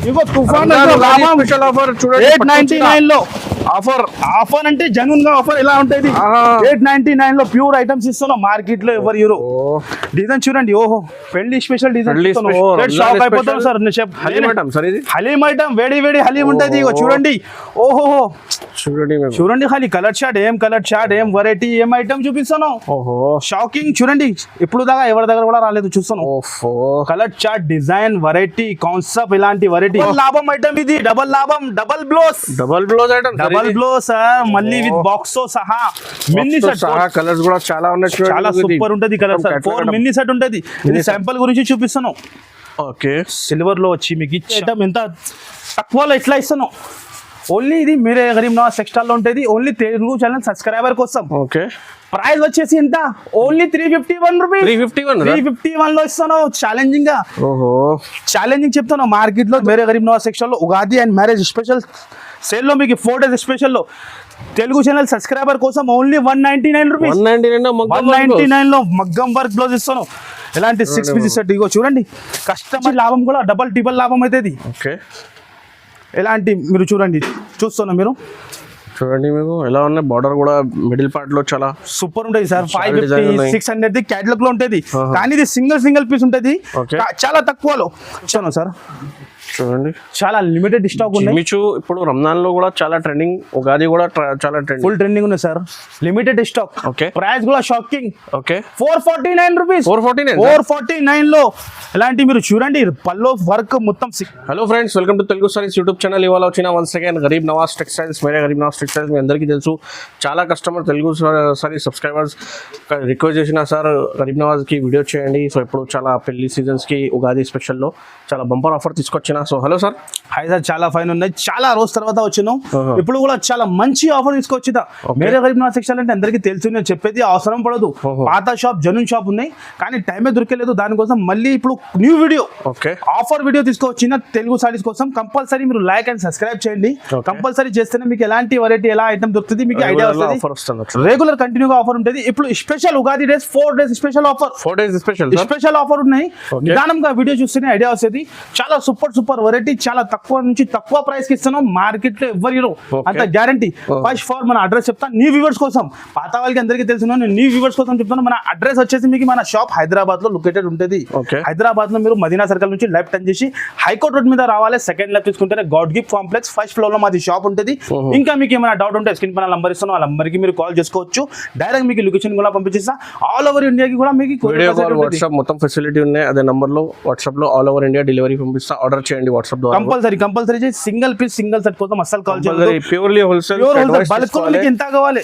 ఇంకో తుఫాన్ special offer చూడండి 899 లో ఆఫర్ అంటే జెన్యూన్ గా ఆఫర్ ఎలా ఉంటుంది 899 లో ప్యూర్ ఐటమ్స్ ఇస్తున్నాం మార్కెట్ లో ఎవరు ఇవ్వరు డిజైన్ చూడండి ఓహో పెళ్లి స్పెషల్ డిజైన్ షాక్ అయిపోతాం సార్ హలీం ఐటమ్ వేడి వేడి హలీం ఉంటుంది ఇగో చూడండి ఓహో చూడండి ఖాళీ కలర్ షార్ట్ ఏం వెరైటీ ఏం ఐటమ్ చూపిస్తాను షాకింగ్ చూడండి ఇప్పుడు దాకా ఎవరి దగ్గర కూడా రాలేదు చూస్తాను colour chart design variety concept ఇలాంటి వెరైటీ లాభం ఐటమ్ ఇది డబల్ బ్లోస్ మళ్ళీ విత్ బాక్స్ తో సహా మినీ సెట్ కలర్స్ కూడా చాలా ఉన్నాయి చాలా సూపర్ ఉంటది కలర్ సార్ 4 మినీ సెట్ ఉంటది ఇది శాంపుల్ గురించి చూపిస్తాను ఓకే సిల్వర్ లో వచ్చి మీకు ఇచ్చే ఐటమ్ ఎంత తక్కువలో ఎట్లా ఇస్తాను ఓన్లీ ఇది మీరే గరీబ్ నవాజ్ టెక్స్టైల్ లో ఉంటుంది ఓన్లీ తెలుగు ఛానల్ సబ్స్క్రైబర్ కోసం ఓకే ప్రైస్ వచ్చేసి ఎంత ఓన్లీ 351 రూపీస్ 351 లో ఇస్తాను ఛాలెంజింగ్ గా ఛాలెంజింగ్ చెప్తాను మార్కెట్ లో వేరే గరీబ్ నవాజ్ సెక్షన్ లో Ugadi and marriage special sale లో మీకు 4 డేస్ స్పెషల్ లో తెలుగు ఛానల్ సబ్స్క్రైబర్ కోసం ఓన్లీ 199 రూపీస్ 199 లో మగ్గం వర్క్ బ్లౌజ్ ఇస్తాను ఎలాంటి 6 పీసెస్ సెట్ ఇగో చూడంండి కస్టమర్ లాభం కూడా డబుల్ లాభం అవుతుంది ఓకే ఎలాంటి మీరు చూస్తున్నా మీరు చూడండి మీకు ఎలా ఉన్నాయి బార్డర్ కూడా మిడిల్ పార్ట్ లో చాలా సూపర్ ఉంటుంది సార్ 550 600 క్యాటలాగ్ లో ఉంటుంది కానీ ఇది సింగిల్ పీస్ ఉంటుంది చాలా తక్కువలో ఇచ్చాను సార్ చూడండి చాలా లిమిటెడ్ స్టాక్ ఉంది ఇప్పుడు రంజాన్ లో కూడా చాలా ట్రెండింగ్ ఉగాది కూడా చాలా ట్రెండింగ్ ఫుల్ ట్రెండింగ్ ఉంది sir limited stock okay price కూడా షాకింగ్ ఓకే 449 రూపీస్ 449 లో ఇలాంటి మీరు చూడండి పల్లో వర్క్ మొత్తం hello friends welcome to Telugu sarees YouTube channel ఇవాళ వచ్చిన once again Garib Nawaz textiles మేరే గరీబ్ నవాజ్ టెక్స్టైల్స్ మీ అందరికీ తెలుసు చాలా customer Telugu sari subscribers request చేసిన సార్ గరీబ్ నవాజ్ కి వీడియో చేయండి సో ఇప్పుడు చాలా పెళ్లి సీజన్స్ కి ఉగాది స్పెషల్ లో చాలా బంపర్ ఆఫర్ తీసుకొచ్చిన so hello sir hi sir చాలా ఫైన్ ఉన్నాయి చాలా రోజు తర్వాత వచ్చినాం ఇప్పుడు కూడా చాలా మంచి ఆఫర్ తీసుకొచ్చిదా మేరే గరీబ్ నవాజ్ సెక్షన్ అంటే అందరికీ తెలుసు నేను చెప్పేది అవసరం పడదు పాత షాప్ జనూన్ షాప్ ఉన్నాయి కానీ టైమే దొరకలేదు దానికోసం మళ్ళీ ఇప్పుడు న్యూ వీడియో ఆఫర్ వీడియో తీసుకొచ్చిన తెలుగు సారీస్ కోసం కంపల్సరీ మీరు లైక్ అండ్ సబ్స్క్రైబ్ చేయండి కంపల్సరీ చేస్తేనే మీకు ఎలాంటి వెరైటీ ఎలా ఐటమ్ దొరుకుతుంది మీకు ఐడియా వస్తుంది రెగ్యులర్ కంటిన్యూగా ఆఫర్ ఉంటుంది ఇప్పుడు special Ugadi days 4 days special offer 4 days special offer ఉన్నాయి నిదానంగా వీడియో చూస్తేనే ఐడియా వస్తుంది చాలా సూపర్ వెరైటీ చాలా తక్కువ నుంచి తక్కువ ప్రైస్ కి ఇస్తున్నాం మార్కెట్ లో ఎవరు అంత గ్యారంటీ ఫస్ట్ ఫార్ మన అడ్రస్ చెప్తాను న్యూ వ్యూవర్స్ కోసం పాత వాళ్ళకి అందరికీ తెలుసు న్యూ వ్యూవర్స్ కోసం చెప్తాను మన అడ్రస్ వచ్చేసి మీకు మన షాప్ హైదరాబాద్ లో లొకేటెడ్ ఉంటుంది హైదరాబాద్ లో మీరు మదీనా సర్కిల్ నుంచి లెఫ్ట్ టర్న్ చేసి హైకోర్ట్ రోడ్ మీద రావాలి సెకండ్ లెఫ్ట్ తీసుకుంటే God gift complex first floor లో మాది షాప్ ఉంటుంది ఇంకా మీకు ఏమైనా డౌట్ ఉంటే స్క్రీన్ పైన నంబర్ ఇస్తాను ఆ నంబర్ కి మీరు కాల్ చేసుకోవచ్చు డైరెక్ట్ మీకు లొకేషన్ కూడా పంపించేస్తా ఆల్ ఓవర్ ఇండియాకి కూడా మీకు వాట్సాప్ మొత్తం ఫెసిలిటీ ఉన్నాయి అదే నంబర్ లో వాట్సాప్ లో ఆల్ ఓవర్ ఇండియా డెలివరీ పంపిస్తా ఆర్డర్ చేయండి వాట్సాప్ ద్వారా compulsory single piece single set కోసం అసలు కాల్ చేయాలి ప్యూర్లీ హోల్సేల్ బల్క్ లో మీకు ఎంత కావాలి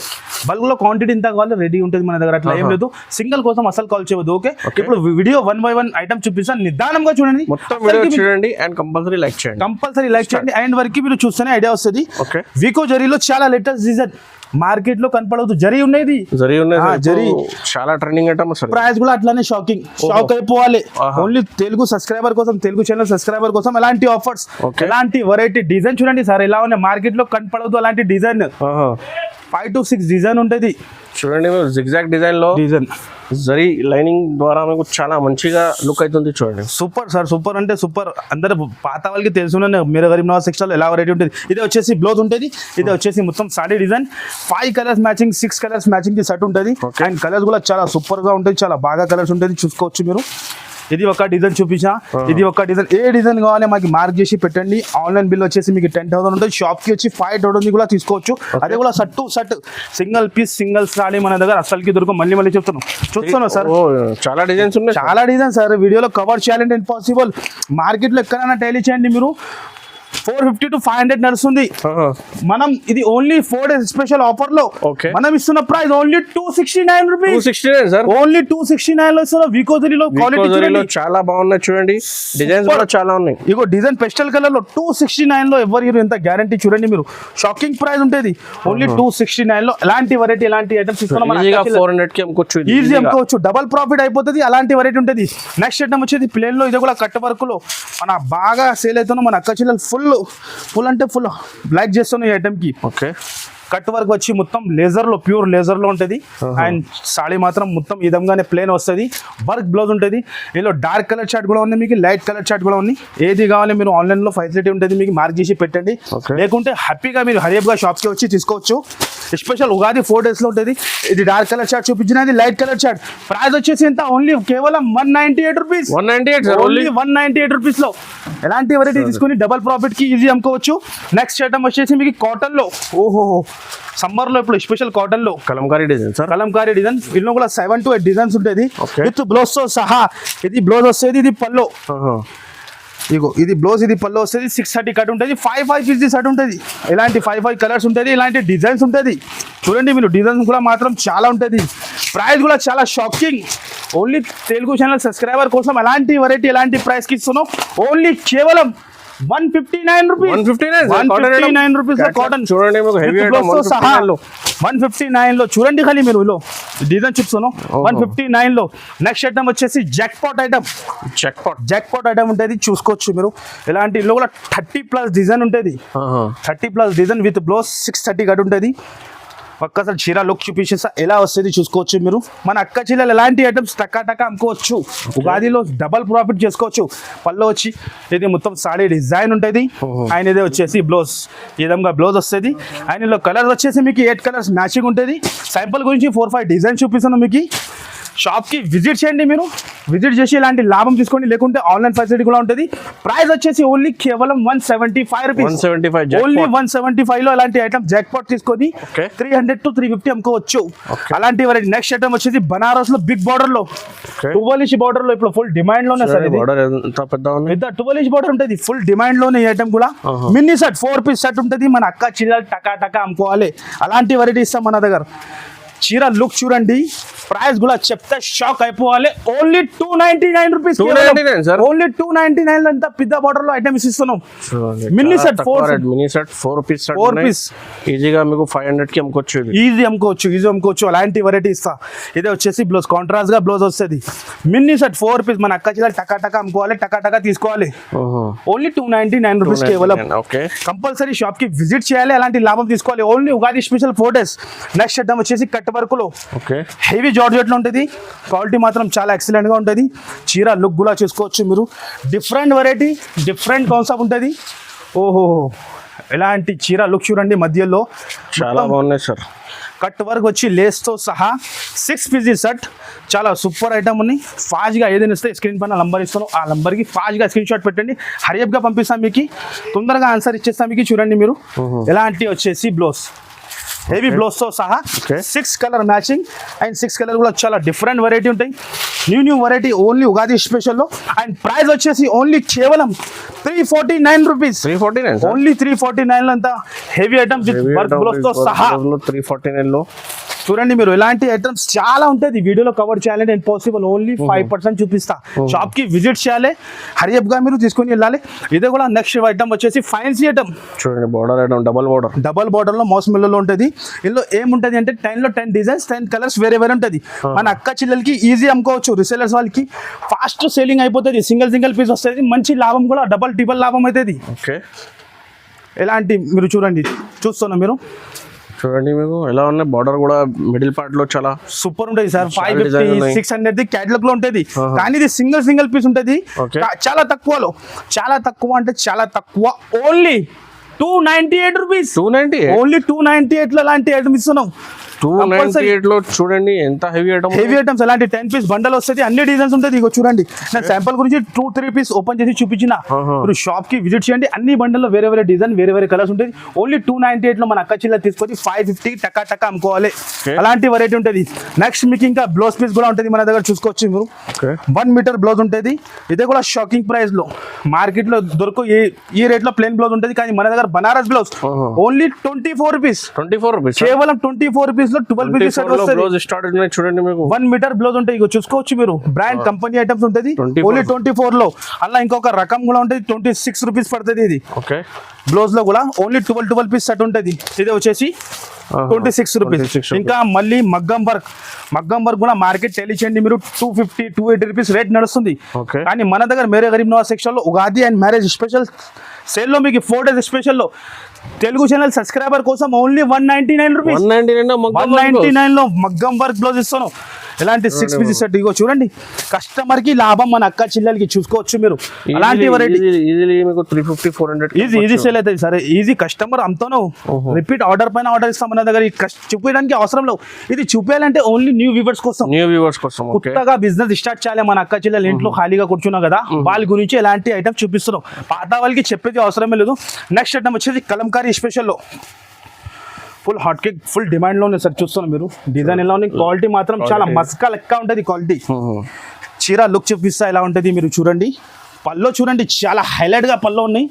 బల్క్ లో క్వాంటిటీ ఎంత కావాలి రెడీ ఉంటుంది మన దగ్గర అట్లా ఏం లేదు సింగిల్ కోసం అసలు కాల్ చేయవద్దు ఓకే ఇప్పుడు వీడియో 1 by 1 ఐటమ్ చూపిస్తాను నిదానంగా చూడండి మొత్తం వీడియో చూడండి అండ్ కంపల్సరీ లైక్ చేయండి అండ్ వరకు మీరు చూస్తేనే ఐడియా వస్తుంది వీకో జరీలో చాలా లేటెస్ట్ డిజైన్ మార్కెట్ లో కనపడదు జరీ ఉన్నది జరీ చాలా ట్రెండింగ్ ఐటమ్ ప్రైస్ కూడా అట్లానే షాక్ అయిపోవాలి ఓన్లీ తెలుగు సబ్స్క్రైబర్ కోసం తెలుగు ఛానల్ సబ్స్క్రైబర్ కోసం ఎలాంటి ఆఫర్స్ ఎలాంటి వెరైటీ డిజైన్ చూడండి సార్ ఎలా ఉన్నాయి మార్కెట్ లో కనపడదు అలాంటి డిజైన్ 5 to 6 డిజైన్ ఉంటుంది చూడండి జిగ్జాగ్ డిజైన్ లో జరీ లైనింగ్ ద్వారా మీకు చాలా మంచిగా లుక్ అవుతుంది చూడండి సూపర్ అంటే సూపర్ అందరు పాత వాళ్ళకి తెలుసు మీరు గరీబ్ నవాజ్ సెక్షన్ లో ఎలా వెరైటీ ఉంటుంది ఇది వచ్చేసి బ్లౌజ్ ఉంటుంది ఇది వచ్చేసి మొత్తం saree design 5 colours matching 6 colours matching the set ఉంటుంది అండ్ కలర్స్ కూడా చాలా సూపర్ గా ఉంటుంది చాలా బాగా కలర్స్ ఉంటుంది చూసుకోవచ్చు మీరు ఇది ఒక డిజైన్ చూపించా ఇది ఒక డిజైన్ ఏ డిజైన్ కావాలి మాకు మార్క్ చేసి పెట్టండి ఆన్లైన్ బిల్ వచ్చేసి మీకు 10,000 ఉంటుంది షాప్ కి వచ్చి 5,000 కూడా తీసుకోవచ్చు అదే కూడా set single piece single sari మన దగ్గర అసలుకి దొరకదు మళ్ళీ చూస్తున్నాం సార్ చాలా డిజైన్స్ ఉన్నాయి చాలా డిజైన్ సార్ వీడియోలో కవర్ చేయాలంటే ఇంపాసిబుల్ మార్కెట్ లో ఎక్కడైనా టైలీ చేయండి మీరు 450 to 500 నడుస్తుంది మనం ఇది ఓన్లీ 4 డేస్ స్పెషల్ ఆఫర్ లో మనం ఇస్తున్న ప్రైస్ ఓన్లీ 269 రూపీస్ ఓన్లీ 269 లో ఇస్తున్న వీకో జరీలో క్వాలిటీ చాలా బాగున్నాయి చూడండి డిజైన్స్ కూడా చాలా ఉన్నాయి ఇగో డిజైన్ పెస్టల్ కలర్ లో 269 లో ఎవరు ఎంత గ్యారంటీ చూడండి మీరు షాకింగ్ ప్రైస్ ఉంటుంది ఓన్లీ 269 లో ఎలాంటి వెరైటీ ఎలాంటి ఐటమ్స్ ఇస్తున్నాం మనం 400 కి అమ్ముకోవచ్చు ఈజీ అమ్ముకోవచ్చు డబుల్ ప్రాఫిట్ అయిపోతుంది అలాంటి వెరైటీ ఉంటుంది నెక్స్ట్ ఐటమ్ వచ్చేది ప్లేన్ లో ఇది కూడా కట్ వర్క్ లో మన బాగా సేల్ అవుతున్న మన అక్క చెల్లెలు ఫుల్ అంటే ఫుల్ లైక్ చేస్తున్నాయి ఈ ఐటమ్ కి కట్ వర్క్ వచ్చి మొత్తం లేజర్ లో ప్యూర్ లేజర్ లో ఉంటది అండ్ సాడీ మాత్రం మొత్తం ఈ విధంగానే ప్లేన్ వస్తుంది వర్క్ బ్లౌజ్ ఉంటుంది ఇందులో డార్క్ కలర్ చార్ట్ కూడా ఉంది మీకు లైట్ కలర్ చార్ట్ కూడా ఉంది ఏది కావాలి మీరు ఆన్లైన్ లో ఫెసిలిటీ ఉంటుంది మీకు మార్క్ చేసి పెట్టండి లేకుంటే హ్యాపీగా మీరు హరియప్గా షాప్ కి వచ్చి తీసుకోవచ్చు స్పెషల్ ఉగాది 4 days లో ఉంటుంది ఇది డార్క్ కలర్ చార్ట్ చూపించినది లైట్ కలర్ చార్ట్ ప్రైస్ వచ్చేసి ఎంత ఓన్లీ కేవలం 198 రూపీస్ 198 రూపీస్ లో ఎలాంటి వెరైటీ తీసుకుని డబల్ ప్రాఫిట్ కి ఈజీ అమ్ముకోవచ్చు నెక్స్ట్ ఐటమ్ వచ్చేసి మీకు కాటన్ లో ఓహో సమ్మర్ లో ఇప్పుడు స్పెషల్ కాటన్ లో Kalamkari design sir Kalamkari design ఇందులో కూడా 7 to 8 డిజైన్స్ ఉంటుంది విత్ బ్లౌజ్ తో సహా ఇది బ్లౌజ్ వస్తుంది ఇది పల్లో ఇగో ఇది బ్లౌజ్ ఇది పళ్ళు వస్తుంది 630 కట్ ఉంటుంది 5 పీసెస్ సెట్ ఉంటుంది ఇలాంటి 5 కలర్స్ ఉంటుంది ఇలాంటి డిజైన్స్ ఉంటుంది చూడండి మీరు డిజైన్స్ కూడా మాత్రం చాలా ఉంటుంది ప్రైస్ కూడా చాలా shocking only Telugu channel subscriber కోసం ఎలాంటి వెరైటీ ఎలాంటి ప్రైస్కి ఇస్తున్నాం ఓన్లీ కేవలం 159 రూపీస్ 159 రూపీస్ కాటన్ చూడండి మీకు హెవీ ఐటమ్ 159 లో చూడండి ఖాళీ మీరు లో డిజైన్ చూస్తున్నాం 159 లో నెక్స్ట్ ఐటమ్ వచ్చేసి జాక్ పాట్ ఐటమ్ ఉంటుంది చూసుకోవచ్చు మీరు ఇలాంటి లో కూడా 30+ డిజైన్ ఉంటుంది 30+ డిజైన్ విత్ బ్లౌజ్ 630 కట్ ఉంటుంది ఒక్కసారి చీర లుక్ చూపించేసా ఎలా వస్తుంది చూసుకోవచ్చు మీరు మన అక్క చీరలు ఎలాంటి ఐటమ్స్ టకా అమ్ముకోవచ్చు ఉగాదిలో డబల్ ప్రాఫిట్ చేసుకోవచ్చు పళ్ళు వచ్చి ఇది మొత్తం సాడీ డిజైన్ ఉంటుంది ఆయన ఇదే వచ్చేసి బ్లౌజ్ ఈ విధంగా బ్లౌజ్ వస్తుంది ఆయనలో కలర్ వచ్చేసి మీకు 8 కలర్స్ మ్యాచింగ్ ఉంటుంది శాంపుల్ గురించి 4-5 డిజైన్ చూపిస్తాను మీకు షాప్కి విజిట్ చేయండి మీరు విజిట్ చేసి ఇలాంటి లాభం తీసుకోండి లేకుంటే ఆన్లైన్ ఫెసిలిటీ కూడా ఉంటుంది ప్రైస్ వచ్చేసి ఓన్లీ కేవలం 175 రూపీస్ ఓన్లీ 175 లో ఇలాంటి ఐటమ్ జాక్ పాట్ తీసుకొని 300 to 350 అమ్ముకోవచ్చు అలాంటి వెరైటీ నెక్స్ట్ ఐటమ్ వచ్చేసి బనారస్ లో బిగ్ బార్డర్ లో 12 ఇంచ్ బార్డర్ లో ఇప్పుడు ఫుల్ డిమాండ్ లోనే సార్ పెద్ద 12 ఇంచ్ బార్డర్ ఉంటుంది ఫుల్ డిమాండ్ లోనే ఈ ఐటమ్ కూడా మినీ సెట్ 4 పీస్ సెట్ ఉంటుంది మన అక్క చీరలు టకా అమ్ముకోవాలి అలాంటి వెరైటీ ఇస్తాం మన దగ్గర చీర లుక్ చూడండి ప్రైస్ కూడా చెప్తే షాక్ అయిపోవాలి ఓన్లీ 299 రూపీస్ ఓన్లీ 299 అంత పెద్ద బార్డర్ లో ఐటమ్స్ ఇస్తున్నాం మినీ సెట్ 4 పీస్ ఈజీగా మీకు 500 కి అమ్ముకోవచ్చు ఈజీ అమ్ముకోవచ్చు అలాంటి వెరైటీ ఇస్తా ఇదే వచ్చేసి బ్లౌజ్ కాంట్రాస్ట్ గా బ్లౌజ్ వస్తుంది మినీ సెట్ 4 పీస్ మన అక్క చీరలు టకా అమ్ముకోవాలి టకా తీసుకోవాలి ఓన్లీ 299 రూపీస్ కేవలం కంపల్సరీ షాప్ కి విజిట్ చేయాలి అలాంటి లాభం తీసుకోవాలి only Ugadi special 4 days next item వచ్చేసి కట్ వర్క్ లో హెవీ జార్జెట్ లో ఉంటుంది క్వాలిటీ మాత్రం చాలా ఎక్సలెంట్ గా ఉంటుంది చీర లుక్ కూడా చూసుకోవచ్చు మీరు డిఫరెంట్ వెరైటీ డిఫరెంట్ కాన్సెప్ట్ ఉంటుంది ఓహో ఎలాంటి చీర లుక్ చూడండి మధ్యలో చాలా బాగున్నాయి సార్ కట్ వర్క్ వచ్చి లేస్ తో సహా 6 పీసెస్ సెట్ చాలా సూపర్ ఐటమ్ ఉంది ఫాస్ట్ గా ఏదైనా ఇస్తే స్క్రీన్ పైన నంబర్ ఇస్తాను ఆ నంబర్ కి ఫాస్ట్ గా స్క్రీన్ షాట్ పెట్టండి హరియప్ గా పంపిస్తాం మీకు తొందరగా ఆన్సర్ ఇచ్చేస్తాం మీకు చూడండి మీరు ఎలాంటి వచ్చేసి బ్లౌజ్ హెవీ బ్లౌజ్ తో సహా 6 కలర్ మ్యాచింగ్ అండ్ 6 కలర్ కూడా చాలా డిఫరెంట్ వెరైటీ ఉంటాయి new variety only Ugadi special లో అండ్ ప్రైస్ వచ్చేసి ఓన్లీ కేవలం 349 రూపీస్ ఓన్లీ 349 లో అంతా హెవీ ఐటమ్స్ వర్క్ బ్లౌజ్ తో సహా 349 లో చూడండి మీరు ఇలాంటి ఐటమ్స్ చాలా ఉంటుంది వీడియోలో కవర్ చేయాలంటే ఇంపాసిబుల్ ఓన్లీ 5% చూపిస్తా షాప్ కి విజిట్ చేయాలి హరియప్ గా మీరు తీసుకొని వెళ్ళాలి ఇదే కూడా నెక్స్ట్ ఐటమ్ వచ్చేసి ఫ్యాన్సీ ఐటమ్ చూడండి బార్డర్ ఐటమ్ డబల్ బార్డర్ లో మౌస్ మిల్లో ఉంటుంది ఇందులో ఏముంటది అంటే 10 లో 10 డిజైన్స్ 10 కలర్స్ వేరే ఉంటుంది మన అక్క చిల్లలకి ఈజీ అమ్ముకోవచ్చు రిసేలర్స్ వాళ్ళకి ఫాస్ట్ సేలింగ్ అయిపోతుంది సింగిల్ పీస్ వస్తుంది మంచి లాభం కూడా డబల్ లాభం అవుతుంది ఎలాంటి మీరు చూస్తున్నా మీరు చూడండి మీకు ఎలా ఉన్నాయి బార్డర్ కూడా మిడిల్ పార్ట్ లో చాలా సూపర్ ఉంటుంది సార్ 550 600 క్యాటలాగ్ లో ఉంటుంది కానీ ఇది సింగిల్ పీస్ ఉంటుంది చాలా తక్కువ అంటే చాలా తక్కువ ఓన్లీ 298 రూపీస్ ఓన్లీ 298 లో అలాంటి ఐటమ్ ఇస్తున్నాం 298 లో చూడండి ఎంత హెవీ ఐటమ్స్ అలాంటి 10 పీస్ బండల్ వస్తుంది అన్ని డిజైన్స్ ఉంటుంది ఇగో చూడండి నేను శాంపుల్ గురించి 2-3 పీస్ ఓపెన్ చేసి చూపించిన మీరు షాప్ కి విజిట్ చేయండి అన్ని బండల్లో వేరే డిజైన్ వేరే కలర్స్ ఉంటుంది ఓన్లీ 298 లో మన అక్క చిల్ల తీసుకొని 550 టకా అమ్ముకోవాలి అలాంటి వెరైటీ ఉంటుంది నెక్స్ట్ మీకు ఇంకా బ్లౌజ్ పీస్ కూడా ఉంటుంది మన దగ్గర చూసుకోవచ్చు మీరు 1 మీటర్ బ్లౌజ్ ఉంటుంది ఇదే కూడా షాకింగ్ ప్రైస్ లో మార్కెట్ లో దొరకు ఈ రేట్ లో ప్లేన్ బ్లౌజ్ ఉంటుంది కానీ మన దగ్గర బనారస్ బ్లౌజ్ ఓన్లీ 24 రూపీస్ కేవలం 24 రూపీస్ లో 12 పీసెస్ సెట్ వస్తుంది చూడండి మీకు 1 మీటర్ బ్లౌజ్ ఉంటాయి ఇగో చూసుకోవచ్చు మీరు బ్రాండ్ కంపెనీ ఐటమ్స్ ఉంటుంది ఓన్లీ 24 లో అలా ఇంకొక రకం కూడా ఉంటుంది 26 రూపీస్ పడుతుంది ఇది బ్లౌజ్ లో కూడా ఓన్లీ 12 పీస్ సెట్ ఉంటుంది ఇది వచ్చేసి 26 రూపీస్. 26 ఇంకా మళ్ళీ మగ్గం వర్క్ కూడా మార్కెట్ తెలియచేయండి మీరు 250 280 రూపీస్ రేట్ నడుస్తుంది. ఓకే. కానీ మన దగ్గర మేరే గరీబ్ నవాజ్ సెక్షన్ లో Ugadi and marriage special sale లో మీకు 4 డేస్ స్పెషల్ లో తెలుగు ఛానల్ సబ్స్క్రైబర్ కోసం ఓన్లీ 199 రూపీస్. 199 లో మగ్గం వర్క్ బ్లౌజ్ ఇస్తాను. ఎలాంటి 6 పీసెస్ సెట్ ఇగో చూడండి, కస్టమర్ కి లాభం, మన అక్క చెల్లెలకి చూసుకోవచ్చు మీరు. అలాంటి వెరైటీ ఈజీలీ మీకు 350 400 ఈజీ సేల్ అవుతుంది సరే. ఈజీ కస్టమర్ అమ్ముతాను, రిపీట్ ఆర్డర్ పైన ఆర్డర్ ఇస్తాం. మన దగ్గర చూపించడానికి అవసరం లేవు, ఇది చూపించాలంటే ఓన్లీ న్యూ వ్యూవర్స్ కోసం. కొత్తగా బిజినెస్ స్టార్ట్ చేయాలి, మన అక్క చెల్లెలు ఇంట్లో ఖాళీగా కూర్చున్నా కదా, వాళ్ళ గురించి ఎలాంటి ఐటమ్ చూపిస్తున్నాం. పాత వాళ్ళకి చెప్పేది అవసరమే లేదు. నెక్స్ట్ ఐటమ్ వచ్చేసి కలంకారీ స్పెషల్ లో full hot cake, full demand లో ఉంది సార్. చూస్తున్నాం మీరు డిజైన్ ఎలా ఉంది, క్వాలిటీ మాత్రం చాలా మస్కా లెక్క ఉంటుంది క్వాలిటీ. చీర లుక్ చూపిస్తా ఎలా ఉంటుంది మీరు చూడండి. పల్లో చూడండి చాలా హైలైట్ గా పల్లో ఉన్నాయి.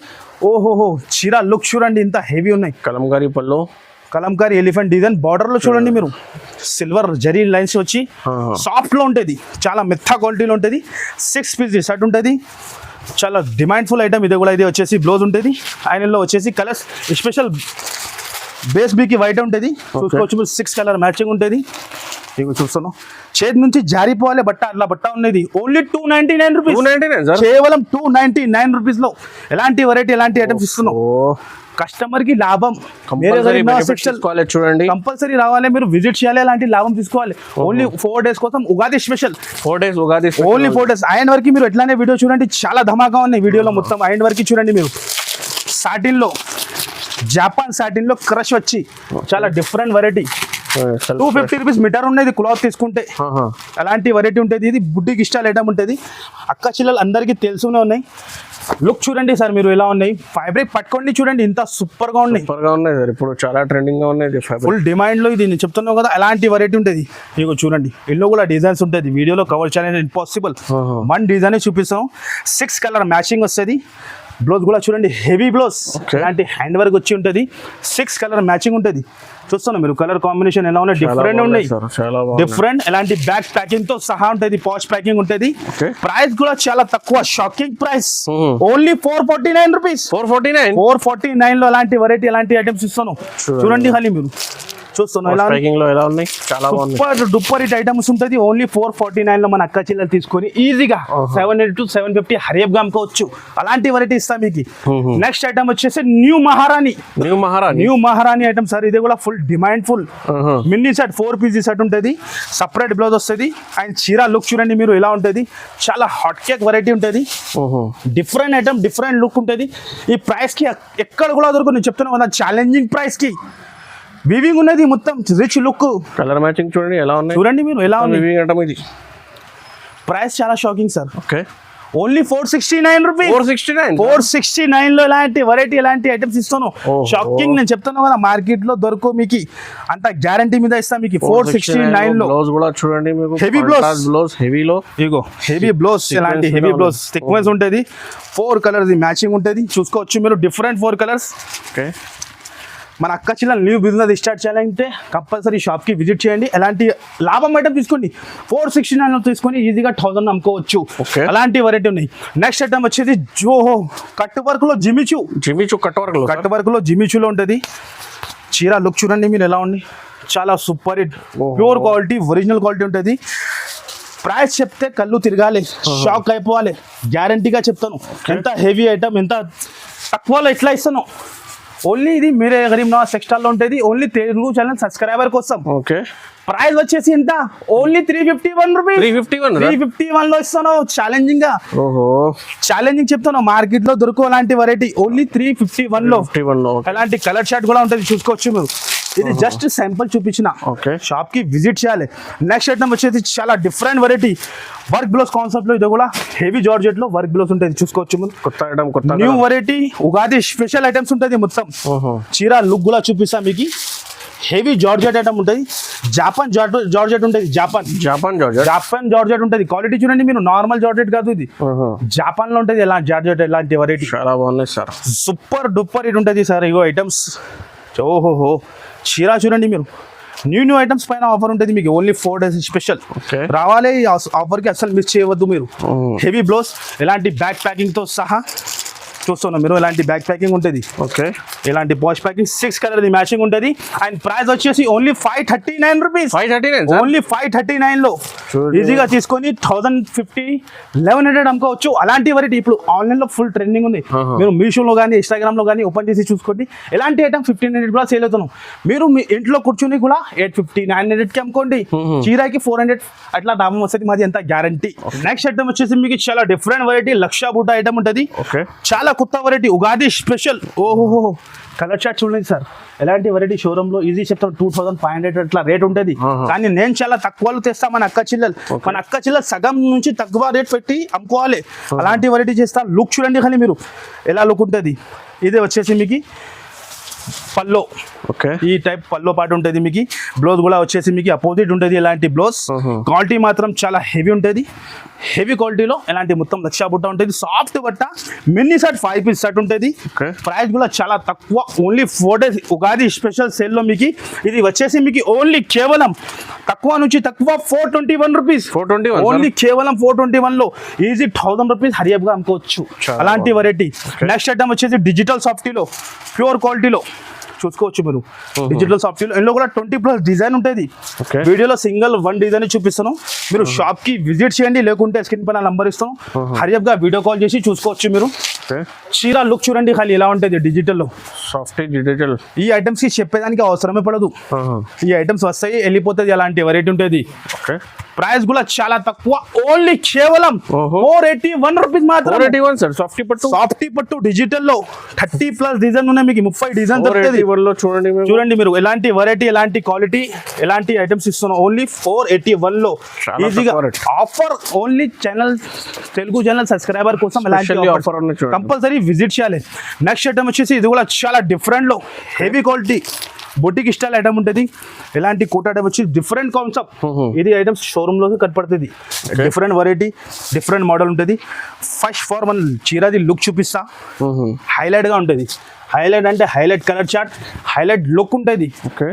ఓహోహో చీర లుక్ చూడండి ఎంత హెవీ ఉన్నాయి. కలంకారీ పల్లో, కలంకారీ ఎలిఫెంట్ డిజైన్, బార్డర్ లో చూడండి మీరు సిల్వర్ జరీ లైన్స్ వచ్చి సాఫ్ట్ లో ఉంటుంది, చాలా మెత్తా క్వాలిటీలో ఉంటుంది. 6 పీస్ సెట్ ఉంటుంది, చాలా డిమాండ్ఫుల్ ఐటమ్ ఇది కూడా. ఇది వచ్చేసి బ్లౌజ్ ఉంటుంది, ఆయనలో వచ్చేసి కలర్స్ స్పెషల్ బేస్ బీకి వైట్ ఉంటుంది, చూసుకోవచ్చు మీరు. 6 కలర్ మ్యాచింగ్ ఉంటుంది. ఇవి చూస్తాను చేతి నుంచి జారిపోవాలి బట్ట, అట్లా బట్ట ఉన్నది. ఓన్లీ 299 రూపీస్, కేవలం 299 రూపీస్ లో ఎలాంటి వెరైటీ ఎలాంటి ఐటమ్స్ ఇస్తున్నాం. కస్టమర్ కి లాభం. చూడండి కంపల్సరీ రావాలి, మీరు విజిట్ చేయాలి, అలాంటి లాభం తీసుకోవాలి. ఓన్లీ 4 డేస్ కోసం Ugadi special. 4 days Ugadi, only 4 days. Iron వరకు మీరు ఎట్లానే వీడియో చూడండి, చాలా ధమాకా ఉన్నాయి వీడియోలో మొత్తం. ఐరన్ వరకు చూడండి మీరు. సాటిన్ లో, జాపాన్ సాటిన్ లో క్రష్ వచ్చి చాలా డిఫరెంట్ వెరైటీ. 250 రూపీస్ మీటర్ ఉన్నది క్లాత్ తీసుకుంటే. అలాంటి వెరైటీ ఉంటుంది. ఇది బుడ్డికి స్టైల్ ఐటమ్ ఉంటుంది. అక్క చిల్లలు అందరికీ తెలుసునే ఉన్నాయి. లుక్ చూడండి సార్ మీరు ఎలా ఉన్నాయి. ఫ్యాబ్రిక్ పట్టుకోండి చూడండి, ఇంత సూపర్ గా ఉన్నాయి. సార్ ఇప్పుడు చాలా ట్రెండింగ్ గా ఉన్నాయి. ఫుల్ డిమాండ్ లో ఇది నేను చెప్తున్నావు కదా, అలాంటి వెరైటీ ఉంటుంది. ఇగో చూడండి, ఎల్లో కూడా డిజైన్స్ ఉంటుంది. వీడియోలో కవర్ చేయాలని ఇంపాసిబుల్. 1 డిజైన్ చూపిస్తాం. 6 కలర్ మ్యాచింగ్ వస్తుంది. బ్లౌజ్ కూడా చూడండి హెవీ బ్లౌజ్, అలాంటి హ్యాండ్ వర్క్ వచ్చి ఉంటుంది. 6 కలర్ మ్యాచింగ్ ఉంటుంది. చూస్తున్నా మీరు కలర్ కాంబినేషన్ ఎలా ఉన్నాయి, డిఫరెంట్ ఉన్నాయి. డిఫరెంట్ ఎలాంటి బ్యాక్ ప్యాకింగ్ తో సహా ఉంటుంది, పాచ్ ప్యాకింగ్ ఉంటుంది. ప్రైస్ కూడా చాలా తక్కువ, షాకింగ్ ప్రైస్. Only 449 rupees. 449 లో ఎలాంటి వెరైటీ ఎలాంటి ఐటమ్స్ ఇస్తాను చూడండి. ఖాళీ మీరు చూస్తున్నాం సూపర్ డూపర్ హిట్ ఐటమ్స్ ఉంటుంది. ఓన్లీ 449 లో మన అక్క చెల్లెలు తీసుకొని ఈజీగా 700 to 750 హరియబ్ గా అమ్ముకోవచ్చు. అలాంటి వెరైటీ ఇస్తాం మీకు. నెక్స్ట్ ఐటమ్ వచ్చేసి న్యూ మహారాణి ఐటమ్ సార్. ఇది కూడా full demand full mini set, 4 piece set ఉంటుంది. సపరేట్ బ్లౌజ్ వస్తుంది. అండ్ చీర లుక్ చూడండి మీరు ఎలా ఉంటుంది. చాలా హాట్ కేక్ వెరైటీ ఉంటుంది. డిఫరెంట్ ఐటమ్, డిఫరెంట్ లుక్ ఉంటుంది. ఈ ప్రైస్ కి ఎక్కడ కూడా దొరకదు. నేను చెప్తున్నాను కదా, ఛాలెంజింగ్ ప్రైస్ కి వివింగ్ ఉన్నది మొత్తం, రిచ్ లుక్. కలర్ మ్యాచింగ్ చూడండి ఎలా ఉన్నాయి, చూడండి మీరు ఎలా ఉంది. ఇది ప్రైస్ చాలా shocking sir. Okay, only 469 rupees. 469 లో ఎలాంటి వెరైటీ ఎలాంటి ఐటమ్స్ ఇస్తాను. షాకింగ్. నేను చెప్తాను కదా, మార్కెట్ లో దొరకవు మీకు, అంత గ్యారంటీ మీద ఇస్తాను మీకు. 469 లో బ్లౌజ్ కూడా చూడండి మీకు, హెవీ బ్లౌజ్, హెవీలో ఇగో హెవీ బ్లౌజ్, ఎలాంటి హెవీ బ్లౌజ్ థిక్నెస్ ఉంటుంది. 4 కలర్స్ మ్యాచింగ్ ఉంటుంది. చూసుకోవచ్చు మీరు, డిఫరెంట్ 4 కలర్స్. ఓకే, మన అక్క చిల్లలు న్యూ బిజినెస్ స్టార్ట్ చేయాలంటే కంపల్సరీ షాప్కి విజిట్ చేయండి. ఎలాంటి లాభం ఐటమ్ తీసుకోండి. 469 తీసుకొని ఈజీగా 1000 అమ్ముకోవచ్చు. అలాంటి వెరైటీ ఉన్నాయి. నెక్స్ట్ ఐటమ్ వచ్చేది జోహో కట్ వర్క్ లో జిమిచూ కట్ వర్క్ లో జిమిచూలో ఉంటుంది. చీర లుక్ చూడండి మీరు ఎలా ఉంది. చాలా super hit, pure quality, original quality ఉంటుంది. ప్రైస్ చెప్తే కళ్ళు తిరగాలి, షాక్ అయిపోవాలి. గ్యారంటీగా చెప్తాను. ఎంత హెవీ ఐటమ్, ఎంత తక్కువలో ఎట్లా ఇస్తాను. ఓన్లీ ఇది మీరే గరీబ్ నవాజ్ టెక్స్టైల్ లో ఉంటుంది. ఓన్లీ తెలుగు ఛానల్ సబ్స్క్రైబర్ కోసం. ఓకే, ప్రైస్ వచ్చేసి ఎంత, ఓన్లీ 351 రూపీస్. 351 లో ఇస్తాను. ఛాలెంజింగ్ గా, ఛాలెంజింగ్ చెప్తాను. మార్కెట్ లో దొరుకు అలాంటి వెరైటీ ఓన్లీ 351 లో. అలాంటి కలర్ షర్ట్ కూడా ఉంటుంది. చూసుకోవచ్చు మీరు. ఇది జస్ట్ శాంపుల్ చూపించిన. షాప్ కి విజిట్ చేయాలి. నెక్స్ట్ ఐటమ్ వచ్చేసి చాలా different variety, work blouse concept లో. ఇది కూడా హెవీ జార్జెట్ లో వర్క్ బ్లౌజ్ ఉంటుంది. చూసుకోవచ్చు మీరు. కొత్త ఐటమ్, కొత్త new variety, Ugadi special items ఉంటుంది మొత్తం. చీర లుక్ కూడా చూపిస్తా మీకు. హెవీ జార్జెట్ ఐటమ్ ఉంటుంది. జాపాన్ జార్జెట్ ఉంటుంది. జాపాన్ జార్జెట్ ఉంటుంది. క్వాలిటీ చూడండి మీరు, నార్మల్ జార్జెట్ కాదు ఇది, జాపాన్ లో ఉంటుంది. ఎలా జార్జెట్ ఎలాంటి వెరైటీ చాలా బాగున్నాయి సార్. సూపర్ డూపర్ ఇట్ ఉంటుంది సార్. ఇగో ఐటమ్స్, ఓహోహో చీర చూడండి మీరు. న్యూ ఐటమ్స్ పైన ఆఫర్ ఉంటుంది మీకు. Only 4 days special. రావాలి ఆఫర్ కి అసలు మిస్ చేయవద్దు మీరు. హెవీ బ్లౌజ్, ఎలాంటి బ్యాక్ ప్యాకింగ్ తో సహా చూస్తున్నాం మీరు, ఇలాంటి బ్యాక్ ప్యాకింగ్ ఉంటుంది, ఓకే ఇలాంటి పాష్ ప్యాకింగ్ 6 కలర్ మ్యాచింగ్ ఉంటుంది. అండ్ ప్రైస్ వచ్చేసి ఓన్లీ 539 రూపీస్. 539 ఓన్లీ 539 లో ఈజీగా తీసుకొని 1050 1100 అమ్ముకోవచ్చు. అలాంటి వెరైటీ ఇప్పుడు ఆన్లైన్ లో ఫుల్ ట్రెండింగ్ ఉంది. మీరు మీషోలో కానీ ఇన్స్టాగ్రామ్ లో కానీ ఓపెన్ చేసి చూసుకోండి, ఎలాంటి ఐటమ్ 1500 కూడా సేల్ అవుతున్నాం. మీరు మీ ఇంట్లో కూర్చుని కూడా 850 900 కి అమ్ముకోండి, చీరాకి 400 అట్లా లాభం వస్తుంది, మాది ఎంత గ్యారంటీ. నెక్స్ట్ ఐటమ్ వచ్చేసి మీకు చాలా డిఫరెంట్ వెరైటీ లక్ష బూట ఐటమ్ ఉంటుంది, చాలా కొత్త వెరైటీ, ఉగాది స్పెషల్. ఓహో కలర్ చార్ట్ చూడండి సార్, ఎలాంటి వెరైటీ షోరూమ్ లో ఈజీ చెప్తాం 2500 అట్లా రేట్ ఉంటుంది, కానీ నేను చాలా తక్కువలో తెస్తా. మన అక్క చిల్లలు సగం నుంచి తక్కువ రేట్ పెట్టి అమ్ముకోవాలి, అలాంటి వెరైటీ చేస్తా. లుక్ చూడండి కానీ మీరు ఎలా లుక్ ఉంటుంది. ఇది వచ్చేసి మీకు పల్లో, ఓకే ఈ టైప్ పల్లో పాటు ఉంటుంది మీకు. బ్లౌజ్ కూడా వచ్చేసి మీకు అపోజిట్ ఉంటుంది, ఇలాంటి బ్లౌజ్. క్వాలిటీ మాత్రం చాలా హెవీ ఉంటుంది, హెవీ క్వాలిటీలో ఎలాంటి మొత్తం లక్ష బుట్ట ఉంటుంది, సాఫ్ట్ బట్ట, మినీ షర్ట్ 5 పీస్ షర్ట్ ఉంటుంది. ప్రైస్ కూడా చాలా తక్కువ, only 4 days Ugadi special sale లో మీకు ఇది వచ్చేసి మీకు ఓన్లీ కేవలం తక్కువ నుంచి తక్కువ 421 రూపీస్. 421 ఓన్లీ కేవలం 421 లో ఈజీ 1000 రూపీస్ హరియప్ గా అమ్ముకోవచ్చు, అలాంటి వెరైటీ. నెక్స్ట్ ఐటమ్ వచ్చేసి డిజిటల్ సాఫ్టీలో ప్యూర్ క్వాలిటీలో చూసుకోవచ్చు మీరు. డిజిటల్ సాఫ్ట్వేర్ ఇందులో కూడా 20+ డిజైన్ ఉంటుంది. వీడియోలో సింగిల్ 1 డిజైన్ చూపిస్తాను, మీరు షాప్ కి విజిట్ చేయండి, లేకుంటే స్క్రీన్ పైన నంబర్ ఇస్తాను, హరియప్ గా వీడియో కాల్ చేసి చూసుకోవచ్చు మీరు. చీర లుక్ చూడండి ఖాళీ ఎలా ఉంటుంది డిజిటల్ లో, సాఫ్ట్ డిజిటల్. ఈ ఐటమ్స్ కి చెప్పేదానికి అవసరమే పడదు, ఈ ఐటమ్స్ వస్తాయి వెళ్ళిపోతుంది, అలాంటి వెరైటీ ఉంటుంది. ప్రైస్ కూడా చాలా తక్కువ, ఓన్లీ కేవలం 481 రూపీస్ మాత్రం. 481 సార్, సాఫ్టీ పట్టు డిజిటల్ లో 30+ డిజైన్ ఉన్నాయి మీకు, 30 డిజైన్ దొరుకుతుంది. చూడండి మీరు ఎలాంటి వెరైటీ, ఎలాంటి క్వాలిటీ, ఎలాంటి ఐటమ్స్ ఇస్తున్నాం ఓన్లీ 481 లో ఈజీగా offer. Only channel Telugu channel subscriber కోసం ఎలాంటి ఆఫర్ కంపల్సరీ విజిట్ చేయాలి. నెక్స్ట్ ఐటమ్ వచ్చేసి ఇది కూడా చాలా డిఫరెంట్ లో heavy quality boutique style item ఉంటుంది, ఎలాంటి కోట్ ఐటమ్ వచ్చి డిఫరెంట్ కాన్సెప్ట్. ఇది ఐటమ్స్ షోరూమ్ లో కనపడుతుంది, డిఫరెంట్ వెరైటీ, డిఫరెంట్ మోడల్ ఉంటుంది. ఫస్ట్ ఫార్ మన చీరాది లుక్ చూపిస్తా, హైలైట్ గా ఉంటుంది. హైలైట్ అంటే highlight colour chart, highlight look ఉంటుంది. ఓకే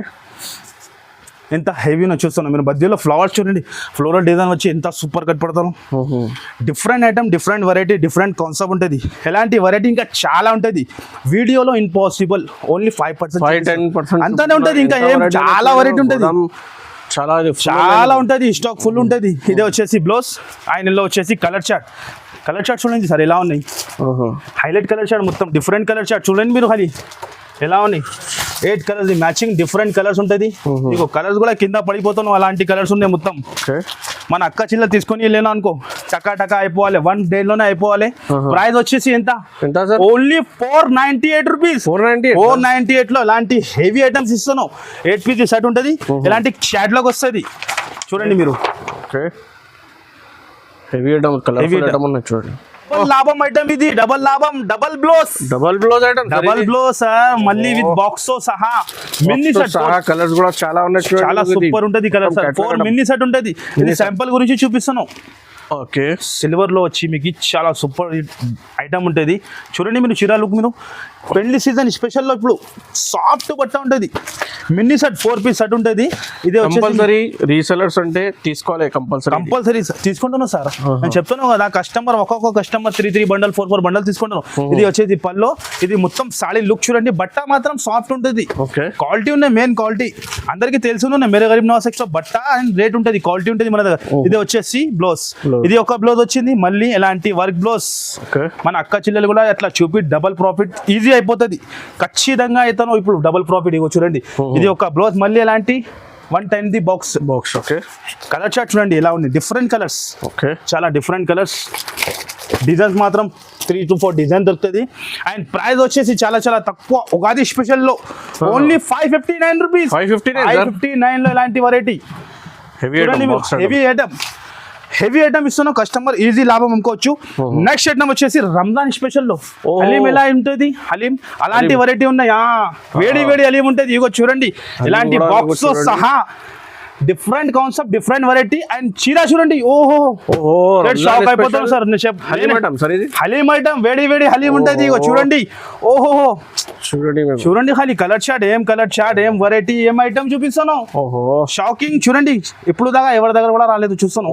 ఎంత హెవీనో చూస్తున్నాం మీరు, మధ్యలో ఫ్లవర్స్ చూడండి, ఫ్లోరల్ డిజైన్ వచ్చి ఎంత సూపర్ కనపడతాను. Different item, different variety, different concept ఉంటుంది. ఎలాంటి వెరైటీ ఇంకా చాలా ఉంటుంది, వీడియోలో ఇంపాసిబుల్, ఓన్లీ 5% అంతానే ఉంటుంది. ఇంకా ఏం చాలా వెరైటీ ఉంటుంది, చాలా ఉంటుంది, స్టాక్ ఫుల్ ఉంటుంది. ఇదే వచ్చేసి బ్లౌజ్, ఆయనలో వచ్చేసి కలర్ చార్ట్. కలర్ చార్ట్ చూడండి సార్ ఎలా ఉన్నాయి, హైలైట్ కలర్ చార్ట్, మొత్తం డిఫరెంట్ కలర్ చార్ట్ చూడండి మీరు ఖాళీ ఎలా ఉన్నాయి. 8 కలర్స్ మ్యాచింగ్, డిఫరెంట్ కలర్స్ ఉంటుంది. మీకు కలర్స్ కూడా కింద పడిపోతున్నావు, అలాంటి కలర్స్ ఉన్నాయి మొత్తం. మన అక్క చిల్ల తీసుకొని వెళ్ళాను అనుకో, టకా అయిపోవాలి, 1 day లోనే అయిపోవాలి. ప్రైస్ వచ్చేసి ఎంత ఓన్లీ 498 రూపీస్. 498 లో ఇలాంటి హెవీ ఐటమ్స్ ఇస్తున్నావు. 8 పీస్ షర్ట్ ఉంటుంది, ఇలాంటి షర్ట్ లోకి వస్తుంది చూడండి మీరు. హెవీ ఐటమ్, కలర్ఫుల్ ఐటమ్ ఉన్నాయి చూడండి. లాభం ఐటమ్ ఇది, డబల్ లాభం, double blouse item, double blouse మళ్ళీ విత్ బాక్స్ తో సహా. మినీ సెట్ కలర్స్ కూడా చాలా ఉన్నాయి, చాలా సూపర్ ఉంటుంది కలర్ సార్. 4 మినీ సెట్ ఉంటుంది. ఇది శాంపుల్ గురించి చూపిస్తాను. ఓకే సిల్వర్ లో వచ్చి మీకు చాలా సూపర్ ఐటమ్ ఉంటుంది. చూడండి మీరు చీర లుక్, మీరు పెళ్లి సీజన్ స్పెషల్ లో ఇప్పుడు సాఫ్ట్ బట్ట ఉంటుంది. మినీ సెట్ 4 పీస్ సెట్ ఉంటుంది. ఇది కంపల్సరీ రీసెలర్స్ అంటే తీసుకోవాలి, కంపల్సరీ తీసుకుంటున్నాను సార్. నేను చెప్తాను కదా, కస్టమర్ ఒక్కొక్క కస్టమర్ 3 బండల్ 4 బండల్ తీసుకుంటాను. ఇది వచ్చేది పల్లో, ఇది మొత్తం సాడీ లుక్ చూడండి, బట్ట మాత్రం సాఫ్ట్ ఉంటుంది, క్వాలిటీ ఉన్నాయి, మెయిన్ క్వాలిటీ అందరికి తెలుసు. మేరే గరీబ్ నవాజ్ సెక్స్ లో బట్ట అండ్ రేట్ ఉంటుంది, క్వాలిటీ ఉంటుంది మన దగ్గర. ఇది వచ్చేసి బ్లౌజ్, ఇది ఒక బ్లౌజ్ వచ్చింది, మళ్ళీ ఎలాంటి వర్క్ బ్లౌజ్. మన అక్క చిల్లలు కూడా అట్లా చూపి డబల్ ప్రాఫిట్ ఈజీ అయిపోతుంది, ఖచ్చితంగా అయితేనో ఇప్పుడు డబల్ ప్రాఫిట్. ఇగో చూడండి, ఇది ఒక బ్లౌజ్, మళ్ళీ ఎలాంటి 110 బాక్స్. ఓకే కలర్ చార్ట్ చూడండి ఎలా ఉంది, డిఫరెంట్ కలర్స్, చాలా డిఫరెంట్ కలర్స్. డిజైన్స్ మాత్రం 3 to 4 డిజైన్ దొరుకుతుంది. అండ్ ప్రైస్ వచ్చేసి చాలా చాలా తక్కువ, ఉగాది స్పెషల్ లో ఓన్లీ 559 రూపీస్. 559 లో ఇలాంటి వెరైటీ హెవీ ఐటమ్ ఇస్తున్నాం, కస్టమర్ ఈజీ లాభం అనుకోవచ్చు. నెక్స్ట్ ఐటమ్ వచ్చేసి రంజాన్ స్పెషల్ లో హలీం ఎలా ఉంటుంది, హలీం అలాంటి వెరైటీ ఉన్నాయి. వేడి హలీం ఉంటుంది. ఇగో చూడండి, ఇలాంటి బాక్స్ సహా different concept, different variety. And చీర చూడండి, ఓహో షాక్ అయిపోతాం సార్. హలీం ఐటమ్, వేడి హలీం ఉంటుంది. ఇగో చూడండి, ఓహో చూడండి ఖాళీ కలర్ చార్ట్, ఏం వెరైటీ, ఏం ఐటమ్ చూపిస్తాను. షాకింగ్ చూడండి, ఇప్పుడు దాకా ఎవరి దగ్గర కూడా రాలేదు చూస్తాను.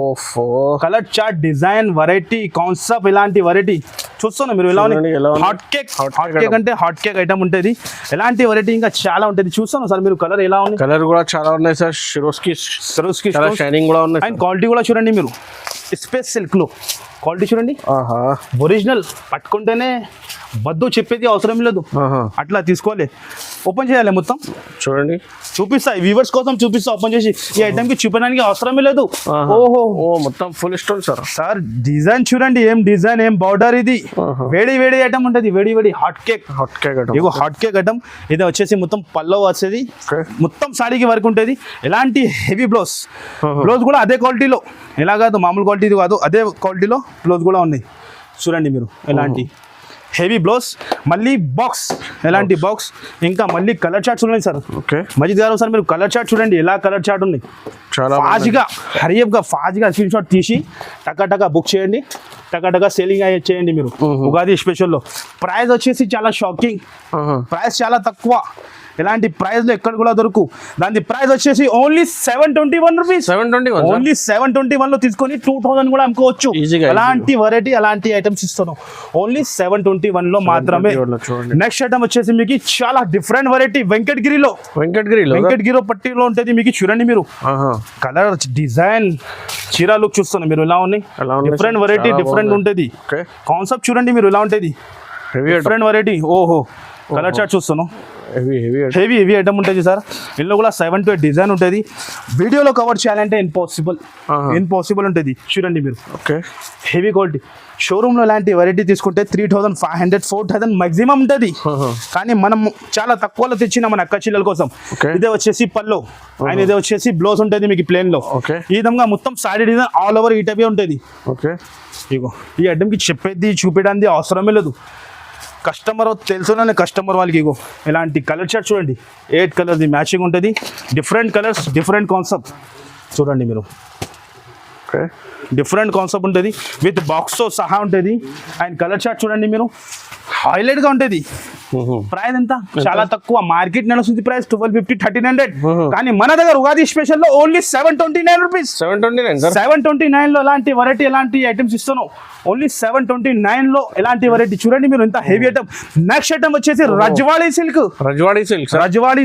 Colour chart, design, variety, concept, ఇలాంటి వెరైటీ చూస్తున్నా మీరు ఎలా చూడండి ఎలా ఉంది. హాట్ కేక్ అంటే హాట్ కేక్ ఐటమ్ ఉంటుంది. ఎలాంటి వెరైటీ ఇంకా చాలా ఉంటుంది. చూస్తాను సార్ మీరు కలర్ ఎలా ఉంది. కలర్ కూడా చాలా ఉన్నాయి సార్. షిరోస్కి చాలా షైనింగ్ కూడా ఉన్నాయి అండ్ క్వాలిటీ కూడా చూడండి మీరు. స్పేస్ సిల్క్ లో క్వాలిటీ చూడండి. ఆహా ఒరిజినల్ పట్టుకుంటేనే వద్దు చెప్పేది అవసరం లేదు. ఆహా అట్లా తీసుకోవాలి. ఓపెన్ చేయాలి మొత్తం. చూడండి చూపిస్తా వ్యూవర్స్ కోసం చూపిస్తా ఓపెన్ చేసి. ఈ ఐటమ్ కి చూపడానికి అవసరమే లేదు. ఆహా. ఓహో ఓ మొత్తం full stone sir. Sir design చూడండి. ఏం డిజైన్ ఏం బార్డర్ ఇది. ఆహా. వేడి వేడి ఐటమ్ ఉంటుంది. వేడి వేడి హాట్ కేక్. ఇగో హాట్ కేక్ ఐటమ్. ఇది వచ్చేసి మొత్తం పల్లో వచ్చేది. Okay. మొత్తం సారీకి వర్క్ ఉంటుంది. ఎలాంటి హెవీ బ్లౌజ్. ఆహా. బ్లౌజ్ కూడా అదే క్వాలిటీలో. ఎలా కాదు మామూలు క్వాలిటీ కాదు, అదే క్వాలిటీలో బ్లౌజ్ కూడా ఉన్నాయి. చూడండి మీరు ఎలాంటి హెవీ బ్లౌజ్. మళ్ళీ బాక్స్ ఎలాంటి బాక్స్. ఇంకా మళ్ళీ కలర్ చార్ట్స్ ఉన్నాయి సార్. ఓకే మజిద్ గారు సార్ మీరు కలర్ చార్ట్ చూడండి. ఎలా కలర్ చార్ట్ ఉంది. చాలా ఫాస్ట్గా హరియప్గా ఫాస్ట్గా స్క్రీన్ షాట్ తీసి టకా బుక్ చేయండి. టకా సేలింగ్ చేయండి మీరు. ఉగాది స్పెషల్లో ప్రైస్ వచ్చేసి చాలా షాకింగ్. ప్రైస్ చాలా తక్కువ. ఎలాంటి ప్రైస్లో ఎక్కడ కూడా దొరుకు. దాని ప్రైస్ వచ్చేసి ఓన్లీ 721 రూపీస్. 721 ఓన్లీ 721 లో తీసుకొని 2000 కూడా అమ్ముకోవచ్చు. Easy-గా, అలాంటి వెరైటీ అలాంటి ఐటమ్స్ ఇస్తున్నాం. ఓన్లీ 721 లో మాత్రమే. 721 లో చూడండి. నెక్స్ట్ ఐటమ్ వచ్చేసి మీకు చాలా డిఫరెంట్ వెరైటీ వెంకటగిరిలో పట్టిలో ఉంటుంది. మీకు చూడండి మీరు ఆహా కలర్ డిజైన్ చీర లుక్ చూస్తున్నా మీరు ఎలా ఉన్నాయి. ఎలా ఉన్నాయి డిఫరెంట్ సార్? వెరైటీ చాలా డిఫరెంట్ బాగుంది. ఉంటుంది. ఓకే కాన్సెప్ట్ చూడండి మీరు ఎలా ఉంటుంది. Heavy different variety. ఓహో కలర్ చార్ట్ చూస్తున్నాం. హెవీ హెవీ ఐటమ్ ఉంటుంది సార్. ఇందులో కూడా 7 to 8 డిజైన్ ఉంటుంది. వీడియోలో కవర్ చేయాలంటే ఇంపాసిబుల్ ఉంటుంది. చూడండి మీరు ఓకే హెవీ క్వాలిటీ. షోరూమ్లో ఇలాంటి వెరైటీ తీసుకుంటే 3500 4000 మాక్సిమం ఉంటుంది. కానీ మనం చాలా తక్కువలో తెచ్చిన మన అక్క చెల్లెల కోసం. Okay. ఇదే వచ్చేసి పల్లో అండ్ ఇదే వచ్చేసి బ్లౌజ్ ఉంటుంది మీకు ప్లేన్ లో. Okay. ఈ విధంగా మొత్తం సారీ డిజైన్ ఆల్ ఓవర్ ఈ టైప్ ఉంటుంది. ఓకే ఇగో ఈ ఐటమ్కి చెప్పేది చూపించడానికి అవసరమే లేదు. కస్టమర్ తెలుసునే కస్టమర్ వాళ్ళకి. ఇగో ఇలాంటి కలర్ చార్ట్ చూడండి. 8 కలర్ది మ్యాచింగ్ ఉంటుంది. డిఫరెంట్ కలర్స్ డిఫరెంట్ కాన్సెప్ట్ చూడండి మీరు. ఓకే డిఫరెంట్ కాన్సెప్ట్ ఉంటుంది. విత్ బాక్స్తో సహా ఉంటుంది. అండ్ కలర్ చార్ట్ చూడండి మీరు హైలైట్గా ఉంటుంది. ప్రైస్ ఎంత చాలా తక్కువ. మార్కెట్ నడుస్తుంది ప్రైస్ 1250 1300. కానీ మన దగ్గర ఉగాది స్పెషల్ లో ఓన్లీ 729 రూపీస్. 729 సార్. 729 లో ఎలాంటి వెరైటీ ఎలాంటి ఐటమ్స్ ఇస్తున్నావు. ఓన్లీ 729 లో ఎలాంటి వెరైటీ చూడండి మీరు. ఎంత హెవీ ఐటమ్. నెక్స్ట్ ఐటమ్ వచ్చేసి రజ్వాడీ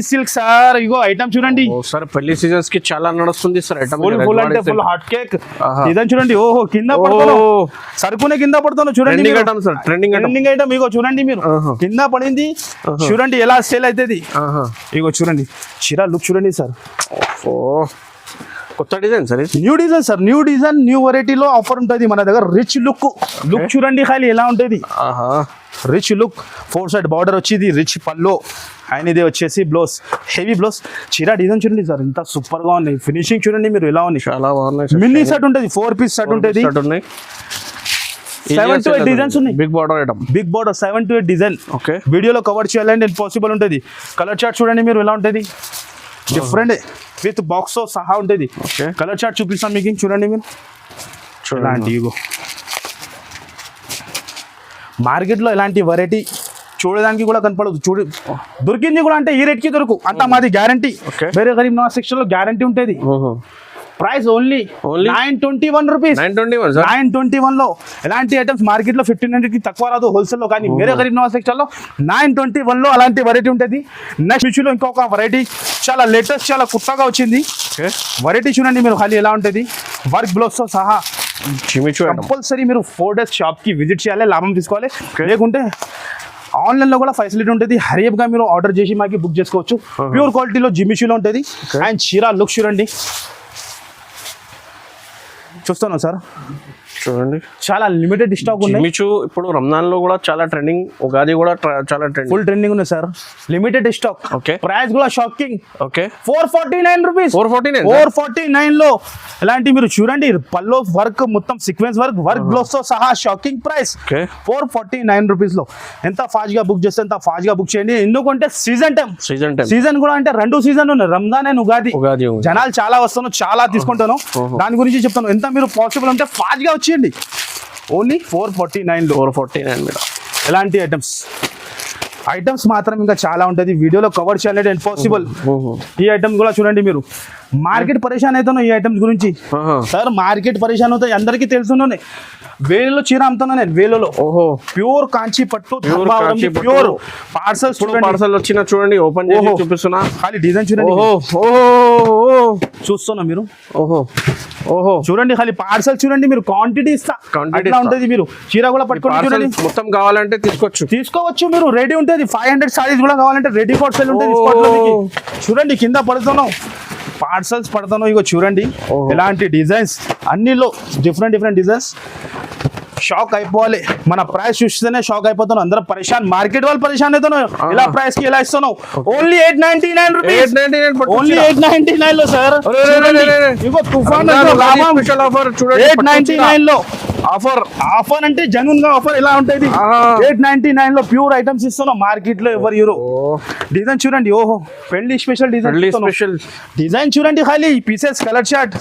సిల్క్ సార్. ఇగో ఐటమ్ చూడండి. సార్ పెళ్లి సీజన్స్ కి చాలా నడుస్తుంది సార్ ఐటమ్. ఫుల్ అంటే ఫుల్ హాట్ కేక్. ఇదని చూడండి. ఓహో కింద పడుతున్నావు. సరుకునే కింద పడుతున్నావు చూడండి. Trending item. ఇగో చూడండి మీరు కింద పడింది. చూడండి ఎలా సేల్ అవుతుంది. ఇగో చూడండి చీర లుక్ చూడండి సార్. కొత్త design sir. New design sir. New design new వెరైటీలో ఆఫర్ ఉంటుంది మన దగ్గర. రిచ్ లుక్ చూడండి ఖాళీ ఎలా ఉంటుంది. రిచ్ లుక్ 4 side బార్డర్ వచ్చేది. రిచ్ పల్లో అండ్ ఇది వచ్చేసి బ్లౌజ్ హెవీ బ్లౌజ్. చీర డిజైన్ చూడండి సార్ ఎంత సూపర్ గా ఉంది. ఫినిషింగ్ చూడండి మీరు ఎలా ఉంది. చాలా బాగున్నాయి. మినీ సెట్ ఉంటుంది. 4 piece సెట్ ఉంటుంది. 7 to 8 డిజైన్స్ ఉన్నాయి. Big border item. Big border 7 to 8 design. Okay వీడియోలో కవర్ చేయాలంటే ఇంపాసిబుల్ ఉంటుంది. కలర్ చార్ట్ చూడండి మీరు ఎలా ఉంటుంది. డిఫరెంట్ విత్ బాక్స్ సహా ఉంటుంది. ఓకే కలర్ చార్ట్ చూపిస్తాను మీకు. చూడండి మీరు చూడండి. ఇగో మార్కెట్లో ఎలాంటి వెరైటీ చూడడానికి కూడా కనపడదు. దొరికింది కూడా అంటే ఈ రేట్కి దొరుకు. అంతా మాది గ్యారంటీ. వేరే గరీబ్ నవాజ్ సెక్షన్ లో గ్యారంటీ ఉంటుంది. Price only 921 rupees. 921 లో ఎలాంటి ఐటమ్స్ మార్కెట్ లో 1500 కి తక్కువ రాదు హోల్సేల్ లో. కానీ వేరే గరీబ్ నవాజ్ సెక్షన్ లో 921 లో అలాంటి వెరైటీ ఉంటుంది. నెక్స్ట్ ఇష్యూలో ఇంకొక వెరైటీ చాలా లేటెస్ట్ చాలా కొత్తగా వచ్చింది. వెరైటీ చూడండి మీరు ఖాళీ ఎలా ఉంటుంది. వర్క్ బ్లౌజ్ తో సహా కంపల్సరీ మీరు 4 days షాప్ కి విజిట్ చేయాలి. లాభం తీసుకోవాలి. లేకుంటే ఆన్లైన్ లో కూడా ఫెసిలిటీ ఉంటుంది. హరియప్ గా మీరు ఆర్డర్ చేసి మాకి బుక్ చేసుకోవచ్చు. ప్యూర్ క్వాలిటీలో జిమిషూలో ఉంటుంది. అండ్ చీర లుక్ చూడండి. చూస్తాను సార్ చూడండి చాలా లిమిటెడ్ స్టాక్ ఉన్నాయి. జిమిచూ ఇప్పుడు రంజాన్ లో కూడా చాలా ట్రెండింగ్. ఉగాది కూడా చాలా ట్రెండింగ్. ఫుల్ ట్రెండింగ్ ఉంది sir. Limited stock. Okay price కూడా షాకింగ్. Okay 449 rupees. 449 లో ఎలాంటి మీరు చూడండి. పల్లో వర్క్ మొత్తం సీక్వెన్స్ వర్క్ బ్లౌజ్ తో సహా షాకింగ్ ప్రైస్. 449 రూపీస్ లో ఎంత ఫాస్ట్ గా బుక్ చేస్తే అంత ఫాస్ట్ గా బుక్ చేయండి. ఎందుకంటే సీజన్ కూడా అంటే 2 సీజన్ ఉన్నాయి. రంజాన్ అండ్ ఉగాది. జనాలు చాలా వస్తాను చాలా తీసుకుంటాను. దాని గురించి చెప్తాను. ఎంత మీరు పాసిబుల్ అంటే ఫాస్ట్ గా వచ్చేయండి. ఓన్లీ 449 లో. 449 ఎలాంటి ఐటమ్స్ మాత్రం ఇంకా చాలా ఉంటుంది. వీడియోలో కవర్ చేయాలంటే ఇంపాసిబుల్. ఈ ఐటమ్ కూడా చూడండి మీరు మార్కెట్ పరేషాన్ అవుతాను ఈ ఐటమ్స్ గురించి సార్. మార్కెట్ పరేషాన్ అవుతాయి, అందరికీ తెలుసున్నాను. వేలలో చీర అమ్ముతున్నా నేను, వేలలో. ఓహో, ప్యూర్ కాంచి పట్టు, ప్యూర్ పార్సల్స్. పార్సల్ వచ్చిన చూడండి, ఓపెన్ చేసి చూపిస్తున్నా. ఖాళీ డిజైన్ చూడండి. చూస్తున్నా మీరు. ఓహో, చూడండి ఖాళీ పార్సల్ చూడండి మీరు. క్వాంటిటీ ఇస్తా, అట్లా ఉంటది. మీరు చీర కూడా పట్టుకోండి చూడండి. మొత్తం కావాలంటే తీసుకోవచ్చు మీరు. రెడీ ఉంటుంది. 500 సారీస్ కూడా కావాలంటే రెడీ ఫర్ సేల్ ఉంటుంది spot లో మీకు. చూడండి కింద పడుతున్నాం, పార్సల్స్ పడుతున్నాం. ఇగో చూడండి ఎలాంటి డిజైన్స్, అన్నిలో డిఫరెంట్ డిజైన్స్. షాక్ అయిపోవాలి, మన ప్రైస్ చూస్తేనే షాక్ అయిపోతాను. అందరూ పరేషాన్, మార్కెట్ వాళ్ళు పరేషాన్ అవుతున్నావు. ఇలా ప్రైస్ కి ఎలా ఇస్తున్నావు? Only 899 rupees. ఓన్లీ 899 లో సార్. ఇగో తుఫాన్ స్పెషల్ ఆఫర్ చూడండి, 899 లో ఆఫర్ అంటే జెన్యూన్ గా ఆఫర్ ఎలా ఉంటుంది. 899 లో ప్యూర్ ఐటమ్స్ ఇస్తున్నాం. మార్కెట్ లో ఎవరు ఇవ్వరు. డిజైన్ చూడండి. ఓహో, పెళ్లి స్పెషల్ డిజైన్ చూడండి. ఖాళీ పీసెస్ కలర్ షార్ట్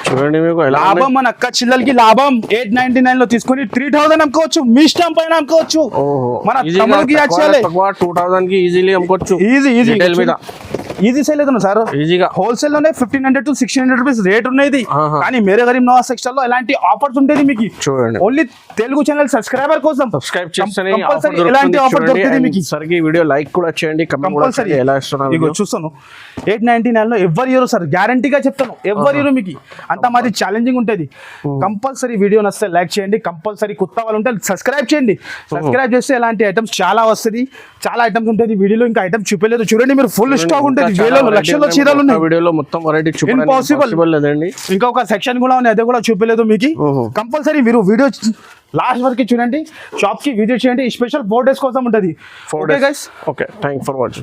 చూడండి. మీకు లాభం మన అక్క చిల్లలకి లాభం. 899 లో తీసుకొని 3000 అమ్ముకోవచ్చు. మీ ఇష్టం పైన అమ్ముకోవచ్చు. మన తమ్ముడికి 2000 కి ఈజీలీ అమ్ముకోవచ్చు. ఈజీ సేల్ అవుతుంది సార్. ఈజీగా హోల్సేల్ లోనే 1500 to 1600 రూపీస్ రేట్ ఉన్నది. కానీ మేరే గరీబ్ నవాజ్ సెక్షన్ లో ఎలాంటి ఆఫర్స్ ఉంటుంది మీకు. చూడండి, ఓన్లీ తెలుగు ఛానల్ సబ్స్క్రైబర్ కోసం సబ్స్క్రైబ్ చేస్తేనే ఎలాంటి ఆఫర్ దొరుకుతుంది మీకు. సరికి వీడియో లైక్ కూడా చేయండి, కమెంట్ కూడా చేయండి. ఎలా ఇస్తున్నారు చూస్తాను. 899 లో ఎవరు ఇయరు సార్, గ్యారంటీగా చెప్తాను. ఎవరు ఇయరు మీకు. అంత మాది ఛాలెంజింగ్ ఉంటుంది. కంపల్సరీ వీడియో నచ్చితే లైక్ చేయండి. కంపల్సరీ కొత్త వాళ్ళు ఉంటే సబ్స్క్రైబ్ చేయండి. సబ్స్క్రైబ్ చేస్తే ఎలాంటి ఐటమ్స్ చాలా వస్తుంది. చాలా ఐటమ్స్ ఉంటుంది. వీడియోలో ఇంకా ఐటమ్స్ చూపలేదు. చూడండి మీరు, ఫుల్ స్టాక్ ఉంటుంది. వేలలో లక్షల్లో చీరలు ఉన్నాయి. వీడియోలో మొత్తం వెరైటీ ఇంపాసిబుల్ లేదండి. ఇంకా ఒక సెక్షన్ కూడా ఉంది, అదే కూడా చూపలేదు మీకు. కంపల్సరీ మీరు వీడియో లాస్ట్ వరకు చూడండి. షాప్ కి విజిట్ చేయండి. స్పెషల్ 4 days కోసం ఉంటుంది. Okay, thank for watching.